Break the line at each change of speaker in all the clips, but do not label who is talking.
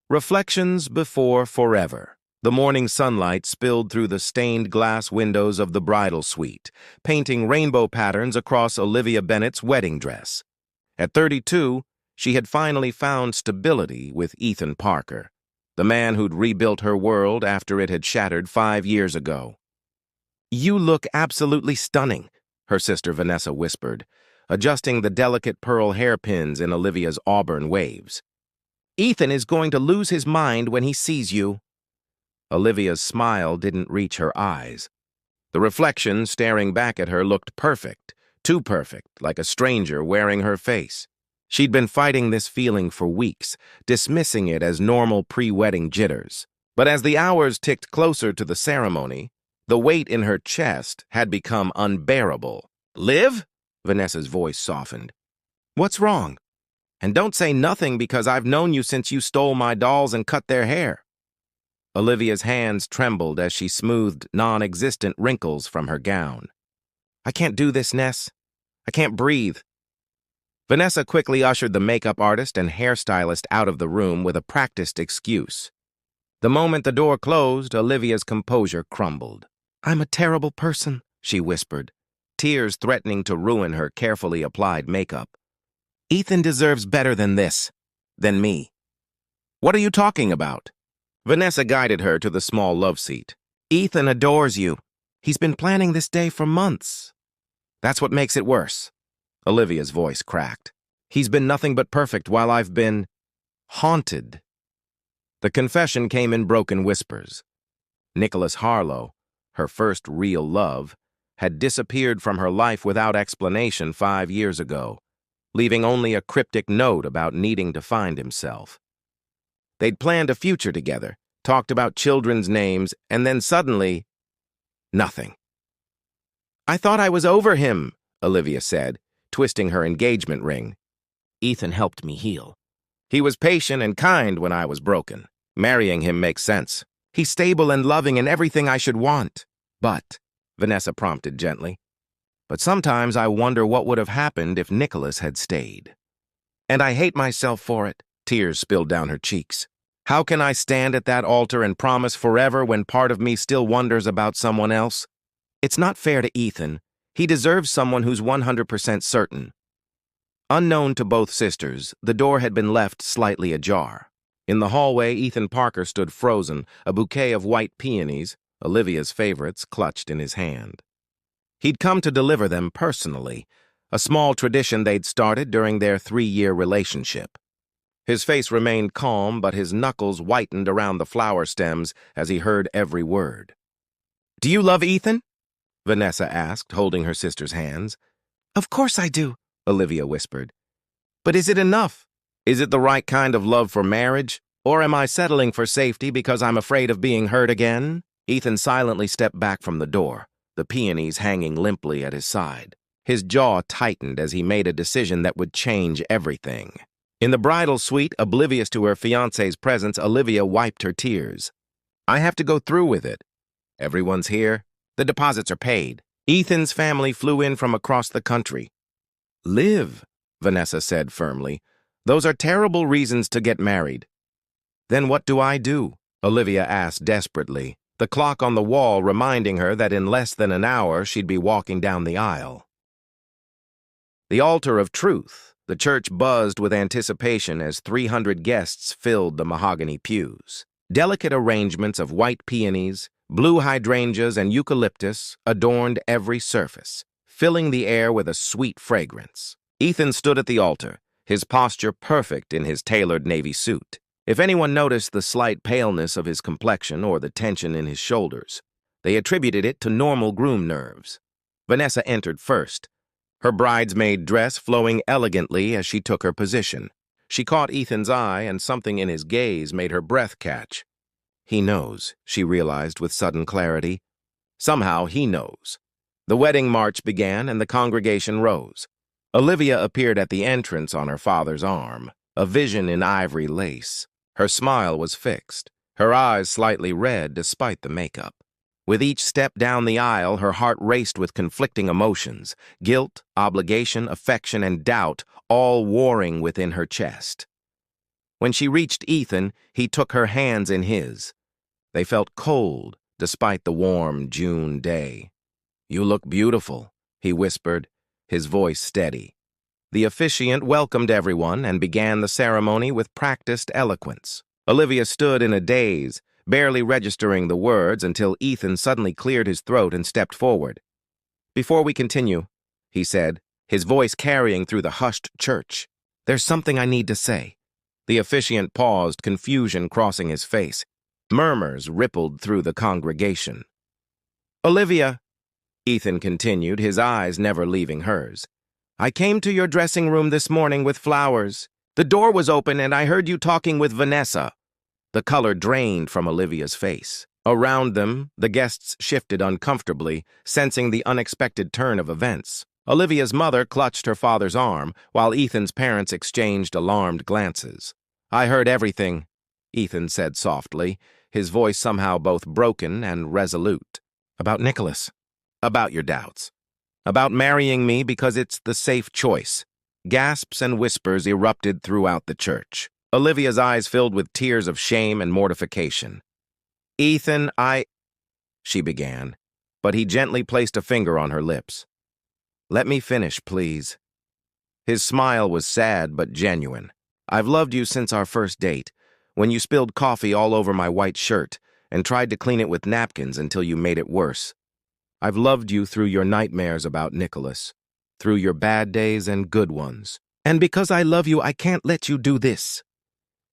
Reflections before forever. The morning sunlight spilled through the stained glass windows of the bridal suite, painting rainbow patterns across Olivia Bennett's wedding dress. At 32, she had finally found stability with Ethan Parker, the man who'd rebuilt her world after it had shattered 5 years ago. "You look absolutely stunning," her sister Vanessa whispered, adjusting the delicate pearl hairpins in Olivia's auburn waves. "Ethan is going to lose his mind when he sees you." Olivia's smile didn't reach her eyes. The reflection staring back at her looked perfect, too perfect, like a stranger wearing her face. She'd been fighting this feeling for weeks, dismissing it as normal pre-wedding jitters. But as the hours ticked closer to the ceremony, the weight in her chest had become unbearable. "Liv?" Vanessa's voice softened. "What's wrong? And don't say nothing because I've known you since you stole my dolls and cut their hair." Olivia's hands trembled as she smoothed non-existent wrinkles from her gown. "I can't do this, Ness. I can't breathe." Vanessa quickly ushered the makeup artist and hairstylist out of the room with a practiced excuse. The moment the door closed, Olivia's composure crumbled. "I'm a terrible person," she whispered, tears threatening to ruin her carefully applied makeup. "Ethan deserves better than this, than me." "What are you talking about?" Vanessa guided her to the small love seat. "Ethan adores you. He's been planning this day for months." "That's what makes it worse." Olivia's voice cracked. "He's been nothing but perfect while I've been haunted." The confession came in broken whispers. Nicholas Harlow, her first real love, had disappeared from her life without explanation 5 years ago, leaving only a cryptic note about needing to find himself. They'd planned a future together, talked about children's names, and then suddenly, nothing. "I thought I was over him," Olivia said, twisting her engagement ring. "Ethan helped me heal. He was patient and kind when I was broken. Marrying him makes sense. He's stable and loving and everything I should want. But," Vanessa prompted gently, "but sometimes I wonder what would have happened if Nicholas had stayed. And I hate myself for it." Tears spilled down her cheeks. "How can I stand at that altar and promise forever when part of me still wonders about someone else? It's not fair to Ethan. He deserves someone who's 100% certain." Unknown to both sisters, the door had been left slightly ajar. In the hallway, Ethan Parker stood frozen, a bouquet of white peonies, Olivia's favorites, clutched in his hand. He'd come to deliver them personally, a small tradition they'd started during their 3-year relationship. His face remained calm, but his knuckles whitened around the flower stems as he heard every word. "Do you love Ethan?" Vanessa asked, holding her sister's hands. "Of course I do," Olivia whispered. "But is it enough? Is it the right kind of love for marriage? Or am I settling for safety because I'm afraid of being hurt again?" Ethan silently stepped back from the door, the peonies hanging limply at his side. His jaw tightened as he made a decision that would change everything. In the bridal suite, oblivious to her fiancé's presence, Olivia wiped her tears. "I have to go through with it. Everyone's here. The deposits are paid. Ethan's family flew in from across the country." "Liv," Vanessa said firmly, "those are terrible reasons to get married." "Then what do I do?" Olivia asked desperately, the clock on the wall reminding her that in less than an hour she'd be walking down the aisle. The altar of truth. The church buzzed with anticipation as 300 guests filled the mahogany pews. Delicate arrangements of white peonies, blue hydrangeas, and eucalyptus adorned every surface, filling the air with a sweet fragrance. Ethan stood at the altar, his posture perfect in his tailored navy suit. If anyone noticed the slight paleness of his complexion or the tension in his shoulders, they attributed it to normal groom nerves. Vanessa entered first, her bridesmaid dress flowing elegantly as she took her position. She caught Ethan's eye, and something in his gaze made her breath catch. He knows, she realized with sudden clarity. Somehow he knows. The wedding march began, and the congregation rose. Olivia appeared at the entrance on her father's arm, a vision in ivory lace. Her smile was fixed, her eyes slightly red despite the makeup. With each step down the aisle, her heart raced with conflicting emotions, guilt, obligation, affection, and doubt, all warring within her chest. When she reached Ethan, he took her hands in his. They felt cold, despite the warm June day. "You look beautiful," he whispered, his voice steady. The officiant welcomed everyone and began the ceremony with practiced eloquence. Olivia stood in a daze, barely registering the words until Ethan suddenly cleared his throat and stepped forward. "Before we continue," he said, his voice carrying through the hushed church, "there's something I need to say." The officiant paused, confusion crossing his face. Murmurs rippled through the congregation. "Olivia," Ethan continued, his eyes never leaving hers, "I came to your dressing room this morning with flowers. The door was open and I heard you talking with Vanessa." The color drained from Olivia's face. Around them, the guests shifted uncomfortably, sensing the unexpected turn of events. Olivia's mother clutched her father's arm, while Ethan's parents exchanged alarmed glances. "I heard everything," Ethan said softly, his voice somehow both broken and resolute. "About Nicholas. About your doubts. About marrying me because it's the safe choice." Gasps and whispers erupted throughout the church. Olivia's eyes filled with tears of shame and mortification. "Ethan, she began, but he gently placed a finger on her lips. "Let me finish, please." His smile was sad but genuine. "I've loved you since our first date, when you spilled coffee all over my white shirt and tried to clean it with napkins until you made it worse. I've loved you through your nightmares about Nicholas, through your bad days and good ones. And because I love you, I can't let you do this."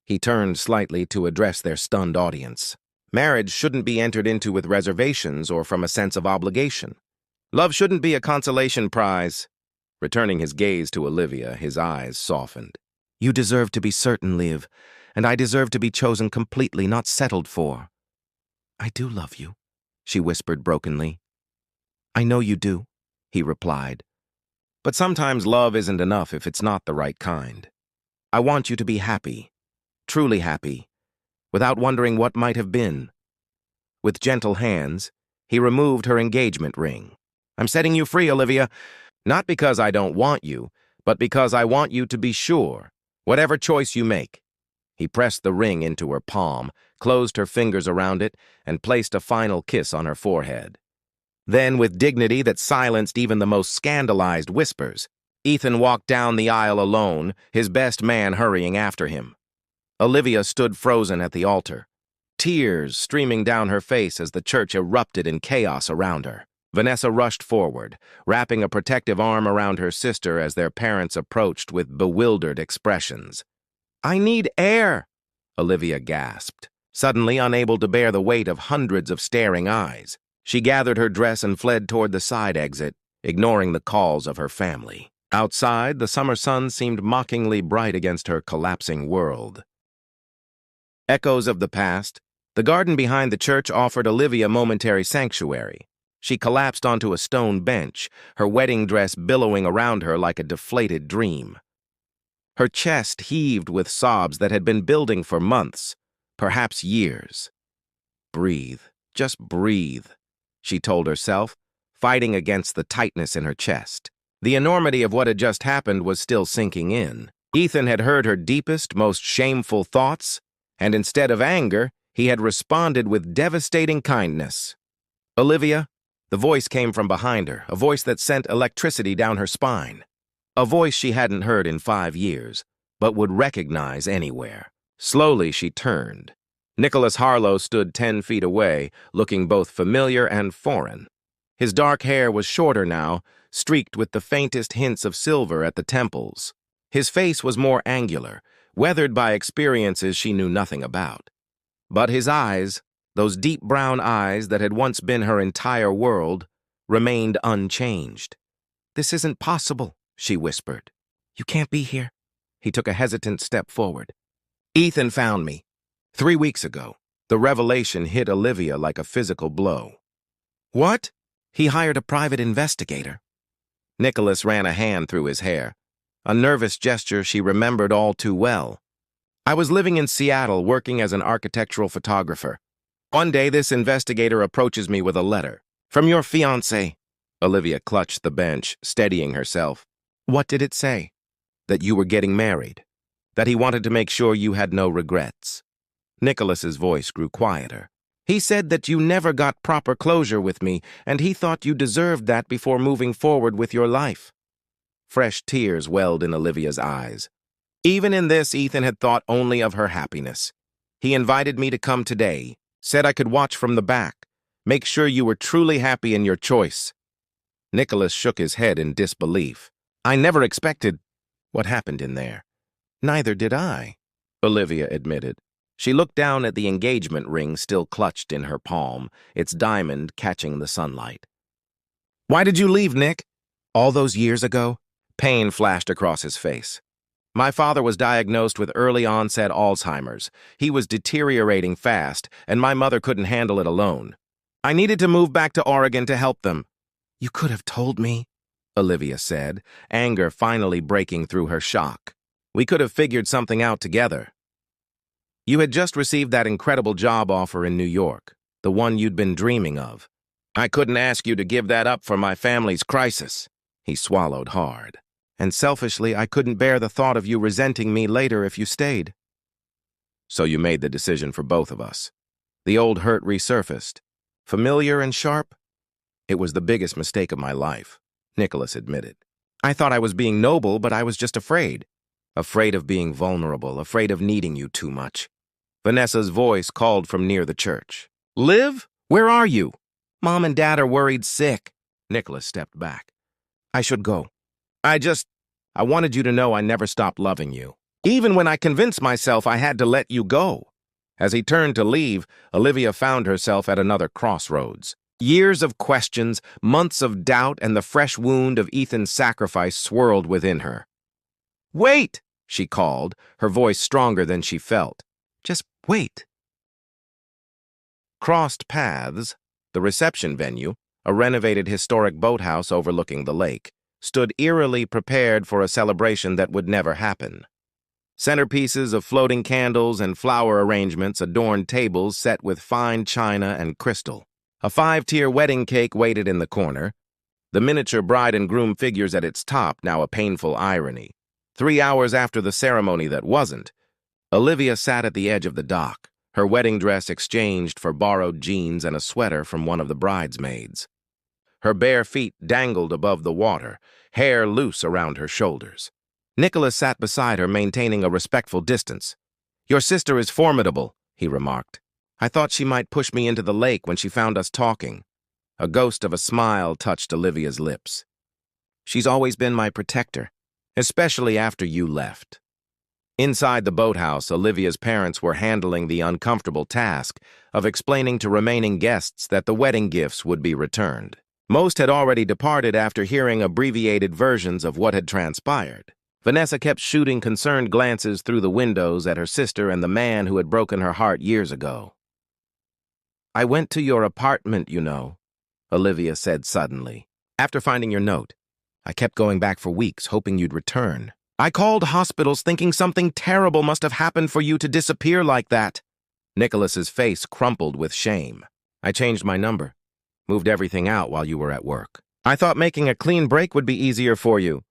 He turned slightly to address their stunned audience. "Marriage shouldn't be entered into with reservations or from a sense of obligation. Love shouldn't be a consolation prize." Returning his gaze to Olivia, his eyes softened. "You deserve to be certain, Liv, and I deserve to be chosen completely, not settled for." "I do love you," she whispered brokenly. "I know you do," he replied. "But sometimes love isn't enough if it's not the right kind. I want you to be happy, truly happy, without wondering what might have been." With gentle hands, he removed her engagement ring. "I'm setting you free, Olivia, not because I don't want you, but because I want you to be sure, whatever choice you make." He pressed the ring into her palm, closed her fingers around it, and placed a final kiss on her forehead. Then, with dignity that silenced even the most scandalized whispers, Ethan walked down the aisle alone, his best man hurrying after him. Olivia stood frozen at the altar, tears streaming down her face as the church erupted in chaos around her. Vanessa rushed forward, wrapping a protective arm around her sister as their parents approached with bewildered expressions. "I need air," Olivia gasped, suddenly unable to bear the weight of hundreds of staring eyes. She gathered her dress and fled toward the side exit, ignoring the calls of her family. Outside, the summer sun seemed mockingly bright against her collapsing world. Echoes of the past, the garden behind the church offered Olivia momentary sanctuary. She collapsed onto a stone bench, her wedding dress billowing around her like a deflated dream. Her chest heaved with sobs that had been building for months, perhaps years. "Breathe, just breathe," she told herself, fighting against the tightness in her chest. The enormity of what had just happened was still sinking in. Ethan had heard her deepest, most shameful thoughts, and instead of anger, he had responded with devastating kindness. "Olivia," the voice came from behind her, a voice that sent electricity down her spine. A voice she hadn't heard in 5 years, but would recognize anywhere. Slowly she turned. Nicholas Harlow stood 10 feet away, looking both familiar and foreign. His dark hair was shorter now, streaked with the faintest hints of silver at the temples. His face was more angular, weathered by experiences she knew nothing about. But his eyes, those deep brown eyes that had once been her entire world, remained unchanged. "This isn't possible," she whispered. "You can't be here." He took a hesitant step forward. "Ethan found me 3 weeks ago." The revelation hit Olivia like a physical blow. "What?" "He hired a private investigator." Nicholas ran a hand through his hair, a nervous gesture she remembered all too well. "I was living in Seattle working as an architectural photographer. One day this investigator approaches me with a letter. From your fiancé." Olivia clutched the bench, steadying herself. "What did it say?" "That you were getting married." that he wanted to make sure you had no regrets. Nicholas's voice grew quieter. He said that you never got proper closure with me, and he thought you deserved that before moving forward with your life. Fresh tears welled in Olivia's eyes. Even in this, Ethan had thought only of her happiness. He invited me to come today, said I could watch from the back, make sure you were truly happy in your choice. Nicholas shook his head in disbelief. I never expected what happened in there. Neither did I, Olivia admitted. She looked down at the engagement ring still clutched in her palm, its diamond catching the sunlight. Why did you leave, Nick? All those years ago? Pain flashed across his face. My father was diagnosed with early-onset Alzheimer's. He was deteriorating fast, and my mother couldn't handle it alone. I needed to move back to Oregon to help them. You could have told me, Olivia said, anger finally breaking through her shock. We could have figured something out together. You had just received that incredible job offer in New York, the one you'd been dreaming of. I couldn't ask you to give that up for my family's crisis. He swallowed hard. And selfishly, I couldn't bear the thought of you resenting me later if you stayed. So you made the decision for both of us. The old hurt resurfaced. Familiar and sharp? It was the biggest mistake of my life, Nicholas admitted. I thought I was being noble, but I was just afraid. Afraid of being vulnerable, afraid of needing you too much. Vanessa's voice called from near the church. Liv? Where are you? Mom and Dad are worried sick. Nicholas stepped back. I should go. I wanted you to know I never stopped loving you. Even when I convinced myself I had to let you go. As he turned to leave, Olivia found herself at another crossroads. Years of questions, months of doubt, and the fresh wound of Ethan's sacrifice swirled within her. Wait, she called, her voice stronger than she felt. Just wait. Crossed paths, the reception venue, a renovated historic boathouse overlooking the lake, stood eerily prepared for a celebration that would never happen. Centerpieces of floating candles and flower arrangements adorned tables set with fine china and crystal. A 5-tier wedding cake waited in the corner, the miniature bride and groom figures at its top now a painful irony. 3 hours after the ceremony that wasn't, Olivia sat at the edge of the dock, her wedding dress exchanged for borrowed jeans and a sweater from one of the bridesmaids. Her bare feet dangled above the water, hair loose around her shoulders. Nicholas sat beside her, maintaining a respectful distance. Your sister is formidable, he remarked. I thought she might push me into the lake when she found us talking. A ghost of a smile touched Olivia's lips. She's always been my protector, especially after you left. Inside the boathouse, Olivia's parents were handling the uncomfortable task of explaining to remaining guests that the wedding gifts would be returned. Most had already departed after hearing abbreviated versions of what had transpired. Vanessa kept shooting concerned glances through the windows at her sister and the man who had broken her heart years ago. I went to your apartment, you know, Olivia said suddenly. After finding your note, I kept going back for weeks, hoping you'd return. I called hospitals thinking something terrible must have happened for you to disappear like that. Nicholas's face crumpled with shame. I changed my number. Moved everything out while you were at work. I thought making a clean break would be easier for you.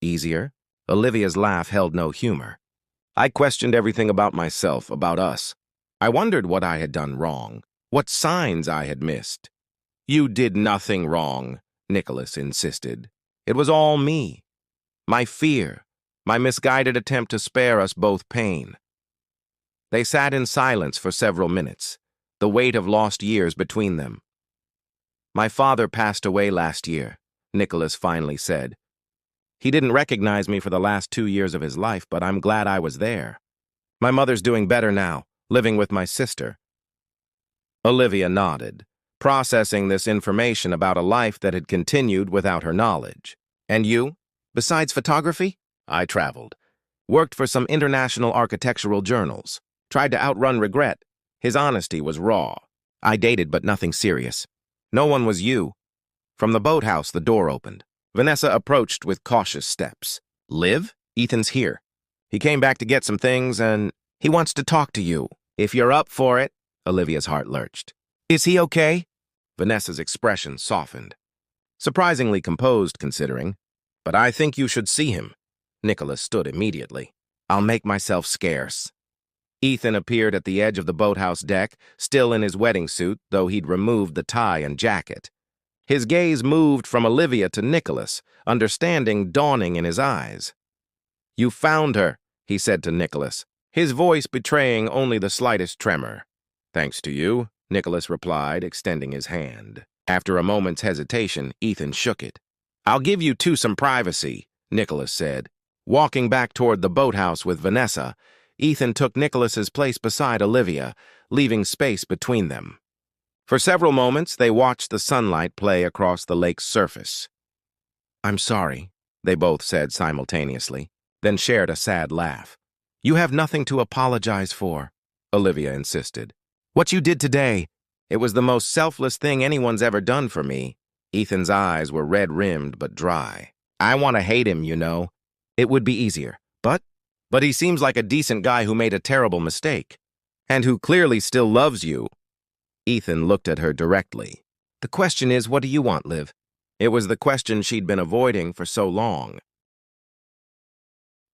Easier? Olivia's laugh held no humor. I questioned everything about myself, about us. I wondered what I had done wrong, what signs I had missed. You did nothing wrong, Nicholas insisted. It was all me. My fear, my misguided attempt to spare us both pain. They sat in silence for several minutes, the weight of lost years between them. My father passed away last year, Nicholas finally said. He didn't recognize me for the last 2 years of his life, but I'm glad I was there. My mother's doing better now, living with my sister. Olivia nodded, processing this information about a life that had continued without her knowledge. And you? Besides photography? I traveled. Worked for some international architectural journals. Tried to outrun regret. His honesty was raw. I dated, but nothing serious. No one was you. From the boathouse, the door opened. Vanessa approached with cautious steps. Liv? Ethan's here. He came back to get some things, and he wants to talk to you. If you're up for it, Olivia's heart lurched. Is he okay? Vanessa's expression softened. Surprisingly composed, considering. But I think you should see him. Nicholas stood immediately. I'll make myself scarce. Ethan appeared at the edge of the boathouse deck, still in his wedding suit, though he'd removed the tie and jacket. His gaze moved from Olivia to Nicholas, understanding dawning in his eyes. "You found her," he said to Nicholas, his voice betraying only the slightest tremor. "Thanks to you," Nicholas replied, extending his hand. After a moment's hesitation, Ethan shook it. "I'll give you two some privacy," Nicholas said. Walking back toward the boathouse with Vanessa, Ethan took Nicholas's place beside Olivia, leaving space between them. For several moments, they watched the sunlight play across the lake's surface. "I'm sorry," they both said simultaneously, then shared a sad laugh. "You have nothing to apologize for," Olivia insisted. "What you did today, it was the most selfless thing anyone's ever done for me." Ethan's eyes were red-rimmed but dry. "I want to hate him, you know. It would be easier. But he seems like a decent guy who made a terrible mistake. And who clearly still loves you." Ethan looked at her directly. "The question is, what do you want, Liv?" It was the question she'd been avoiding for so long.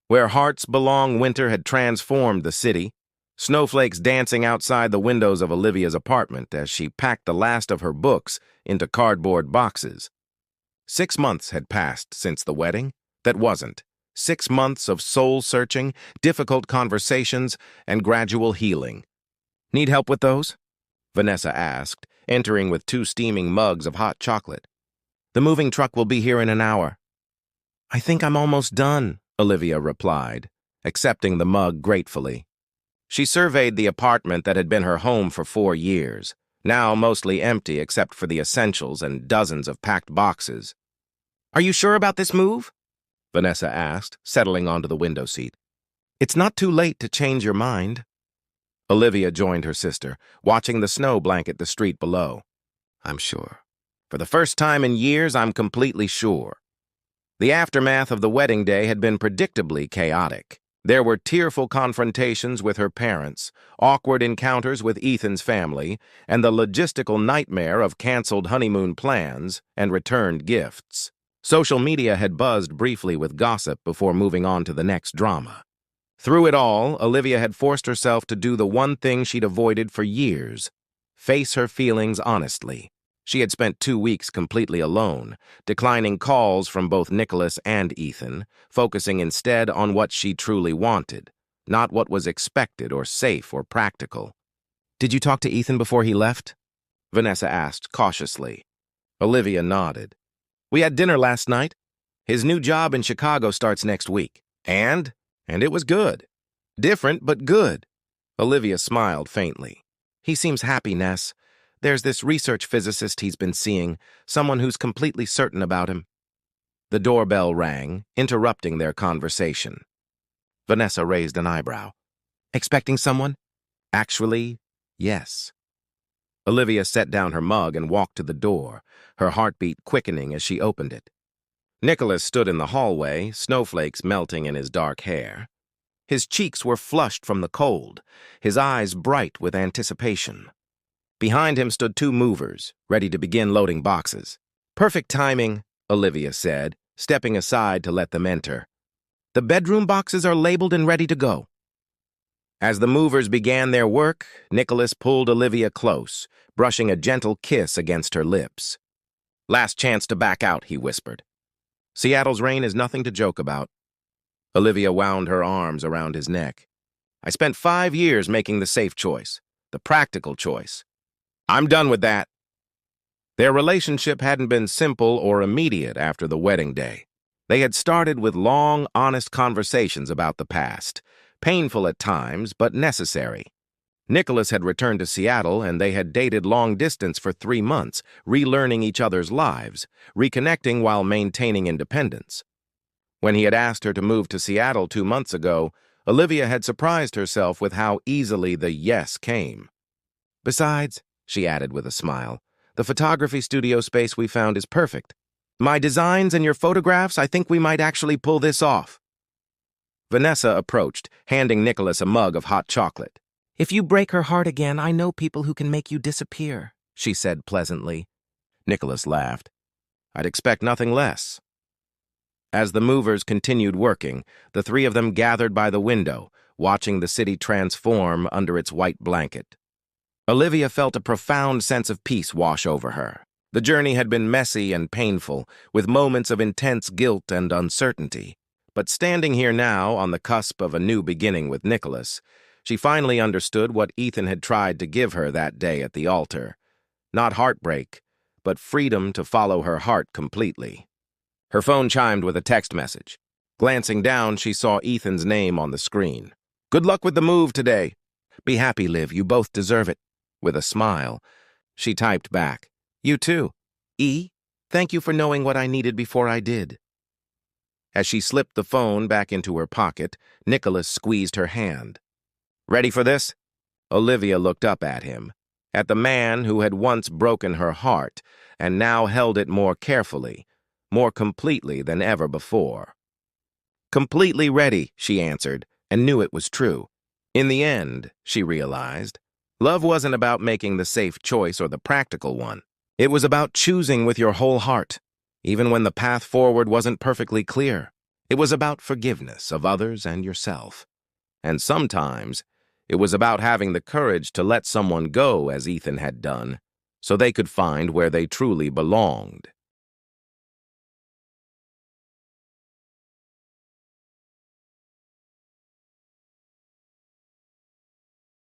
Where hearts belong, winter had transformed the city, snowflakes dancing outside the windows of Olivia's apartment as she packed the last of her books into cardboard boxes. 6 months had passed since the wedding. That wasn't. 6 months of soul-searching, difficult conversations, and gradual healing. "Need help with those?" Vanessa asked, entering with 2 steaming mugs of hot chocolate. "The moving truck will be here in an hour." "I think I'm almost done," Olivia replied, accepting the mug gratefully. She surveyed the apartment that had been her home for 4 years, now mostly empty except for the essentials and dozens of packed boxes. "Are you sure about this move?" Vanessa asked, settling onto the window seat. "It's not too late to change your mind." Olivia joined her sister, watching the snow blanket the street below. "I'm sure. For the first time in years, I'm completely sure." The aftermath of the wedding day had been predictably chaotic. There were tearful confrontations with her parents, awkward encounters with Ethan's family, and the logistical nightmare of canceled honeymoon plans and returned gifts. Social media had buzzed briefly with gossip before moving on to the next drama. Through it all, Olivia had forced herself to do the one thing she'd avoided for years: face her feelings honestly. She had spent 2 weeks completely alone, declining calls from both Nicholas and Ethan, focusing instead on what she truly wanted, not what was expected or safe or practical. "Did you talk to Ethan before he left?" Vanessa asked cautiously. Olivia nodded. "We had dinner last night. His new job in Chicago starts next week. And it was good. Different, but good." Olivia smiled faintly. "He seems happy, Ness. There's this research physicist he's been seeing, someone who's completely certain about him." The doorbell rang, interrupting their conversation. Vanessa raised an eyebrow. "Expecting someone?" "Actually, yes." Olivia set down her mug and walked to the door, her heartbeat quickening as she opened it. Nicholas stood in the hallway, snowflakes melting in his dark hair. His cheeks were flushed from the cold, his eyes bright with anticipation. Behind him stood 2 movers, ready to begin loading boxes. "Perfect timing," Olivia said, stepping aside to let them enter. "The bedroom boxes are labeled and ready to go." As the movers began their work, Nicholas pulled Olivia close, brushing a gentle kiss against her lips. "Last chance to back out," he whispered. "Seattle's rain is nothing to joke about." Olivia wound her arms around his neck. "I spent 5 years making the safe choice, the practical choice. I'm done with that." Their relationship hadn't been simple or immediate after the wedding day. They had started with long, honest conversations about the past, painful at times, but necessary. Nicholas had returned to Seattle, and they had dated long distance for 3 months, relearning each other's lives, reconnecting while maintaining independence. When he had asked her to move to Seattle 2 months ago, Olivia had surprised herself with how easily the yes came. "Besides," she added with a smile, "the photography studio space we found is perfect. My designs and your photographs, I think we might actually pull this off." Vanessa approached, handing Nicholas a mug of hot chocolate. "If you break her heart again, I know people who can make you disappear," she said pleasantly. Nicholas laughed. "I'd expect nothing less." As the movers continued working, the three of them gathered by the window, watching the city transform under its white blanket. Olivia felt a profound sense of peace wash over her. The journey had been messy and painful, with moments of intense guilt and uncertainty. But standing here now, on the cusp of a new beginning with Nicholas, she finally understood what Ethan had tried to give her that day at the altar. Not heartbreak, but freedom to follow her heart completely. Her phone chimed with a text message. Glancing down, she saw Ethan's name on the screen. "Good luck with the move today. Be happy, Liv. You both deserve it." With a smile, she typed back, "You too. E, thank you for knowing what I needed before I did." As she slipped the phone back into her pocket, Nicholas squeezed her hand. "Ready for this?" Olivia looked up at him, at the man who had once broken her heart and now held it more carefully, more completely than ever before. "Completely ready," she answered, and knew it was true. In the end, she realized, love wasn't about making the safe choice or the practical one. It was about choosing with your whole heart, even when the path forward wasn't perfectly clear. It was about forgiveness of others and yourself. And sometimes, it was about having the courage to let someone go as Ethan had done, so they could find where they truly belonged.